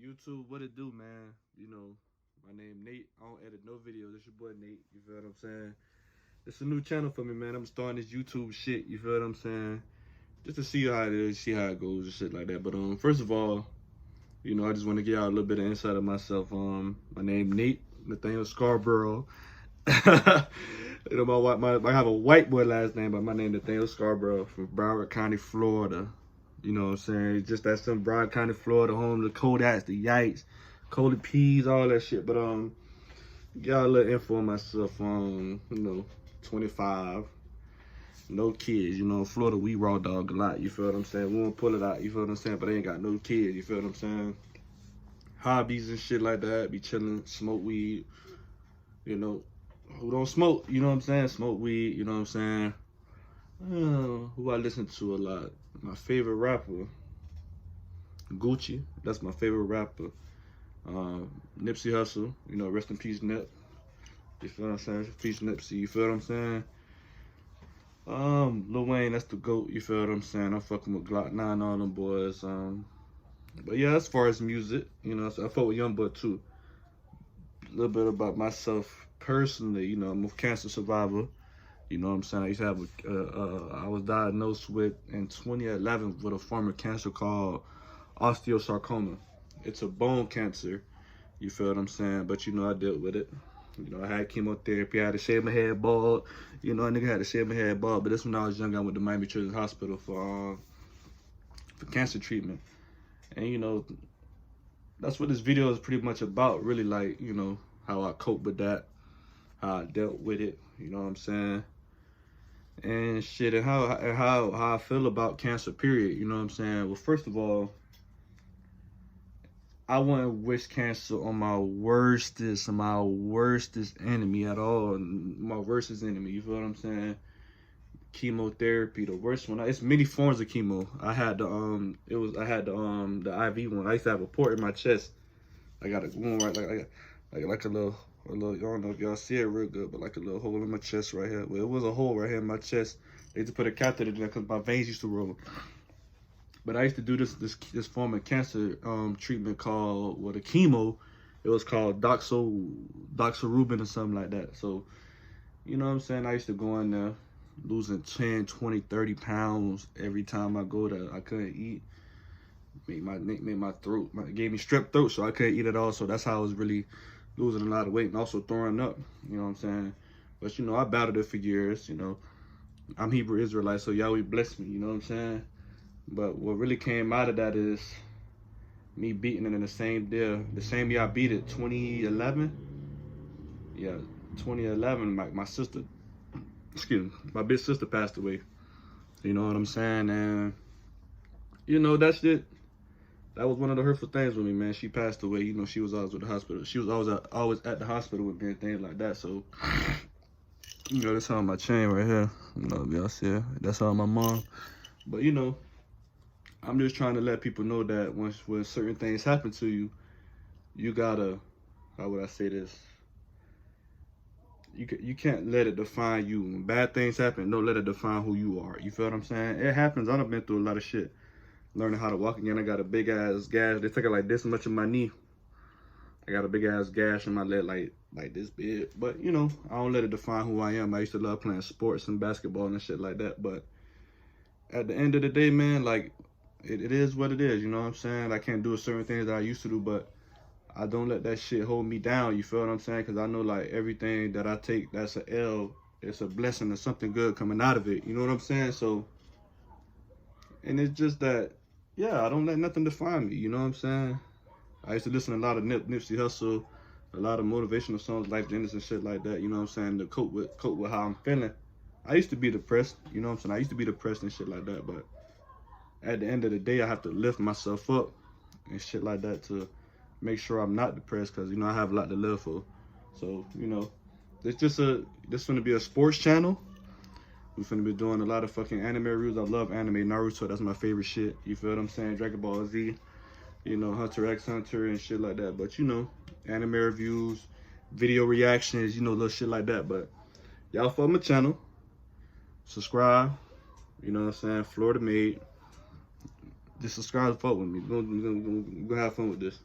YouTube, what it do, man? My name Nate. I don't edit no videos. It's your boy Nate. You feel what I'm saying? It's a new channel for me, man. I'm starting this YouTube shit. You feel what I'm saying? Just to see how it is, see how it goes and shit like that. But first of all, I just want to give y'all a little bit of insight of myself. My name Nate Nathaniel Scarborough. I have a white boy last name, but my name Nathaniel Scarborough from Broward County, Florida. You know what I'm saying? Just that some Broward County, Florida, home of the Kodaks, the Yikes, Cody Peas, all that shit. But got a little info on myself. 25, no kids. Florida, we raw dog a lot. You feel what I'm saying? We won't pull it out. You feel what I'm saying? But I ain't got no kids. You feel what I'm saying? Hobbies and shit like that. Be chilling, smoke weed. Who don't smoke? You know what I'm saying? Smoke weed. You know what I'm saying? Who I listen to a lot. My favorite rapper, Gucci. That's my favorite rapper. Nipsey Hussle. Rest in peace, Nip. You feel what I'm saying? Peace, Nipsey. You feel what I'm saying? Lil Wayne, that's the GOAT. You feel what I'm saying? I'm fucking with Glock 9, all them boys. But yeah, as far as music, so I fuck with YoungBoy too. A little bit about myself personally. I'm a cancer survivor. You know what I'm saying? I used to have I was diagnosed with in 2011 with a form of cancer called osteosarcoma. It's a bone cancer. You feel what I'm saying? But I dealt with it. I had chemotherapy. I had to shave my head bald. A nigga had to shave my head bald. But this when I was young, I went to Miami Children's Hospital for cancer treatment. And that's what this video is pretty much about. Really, like how I cope with that, how I dealt with it. You know what I'm saying? And shit, and how I feel about cancer, period. You know what I'm saying? Well, first of all, I wouldn't wish cancer on my worstest enemy at all. My worstest enemy, you feel what I'm saying? Chemotherapy, the worst one. It's many forms of chemo. I had the IV one. I used to have a port in my chest. I got a wound right like a little, I don't know if y'all see it real good, but like a little hole in my chest right here. Well, it was a hole right here in my chest. They used to put a catheter in there because my veins used to roll. But I used to do this form of cancer treatment called, the chemo. It was called doxorubin or something like that. So, you know what I'm saying? I used to go in there losing 10, 20, 30 pounds every time I go there. I couldn't eat. Made my throat, gave me strep throat, so I couldn't eat at all. So that's how I was really losing a lot of weight and also throwing up. You know what I'm saying? But I battled it for years. I'm Hebrew Israelite, so Yahweh blessed me. You know what I'm saying? But what really came out of that is me beating it in the same year I beat it, 2011. Yeah, 2011. My sister, my big sister passed away. You know what I'm saying? And that's it. That was one of the hurtful things with me, man. She passed away. She was always at the hospital. She was always at the hospital with me and things like that. So, that's on my chain right here. If y'all see it. That's on my mom. But, I'm just trying to let people know that when certain things happen to you, you gotta, how would I say this? You can't let it define you. When bad things happen, don't let it define who you are. You feel what I'm saying? It happens. I've been through a lot of shit. Learning how to walk again. I got a big ass gash. They took it like this much in my knee. I got a big ass gash in my leg, like this big. But I don't let it define who I am. I used to love playing sports and basketball and shit like that. But at the end of the day, man, like it is what it is. You know what I'm saying? I can't do certain things that I used to do, but I don't let that shit hold me down. You feel what I'm saying? Because I know like everything that I take, that's an L. It's a blessing. There's something good coming out of it. You know what I'm saying? So, and it's just that, yeah, I don't let nothing define me. You know what I'm saying? I used to listen to a lot of Nipsey Hussle, a lot of motivational songs, Life Genders and shit like that. You know what I'm saying? To cope with how I'm feeling. I used to be depressed. You know what I'm saying? I used to be depressed and shit like that. But at the end of the day, I have to lift myself up and shit like that to make sure I'm not depressed, because I have a lot to live for. So this gonna be a sports channel. We're finna be doing a lot of fucking anime reviews. I love anime. Naruto, that's my favorite shit. You feel what I'm saying? Dragon Ball Z, Hunter x Hunter and shit like that. But anime reviews, video reactions, little shit like that. But y'all follow my channel, subscribe. You know what I'm saying? Florida made. Just subscribe and fuck with me. We're gonna have fun with this.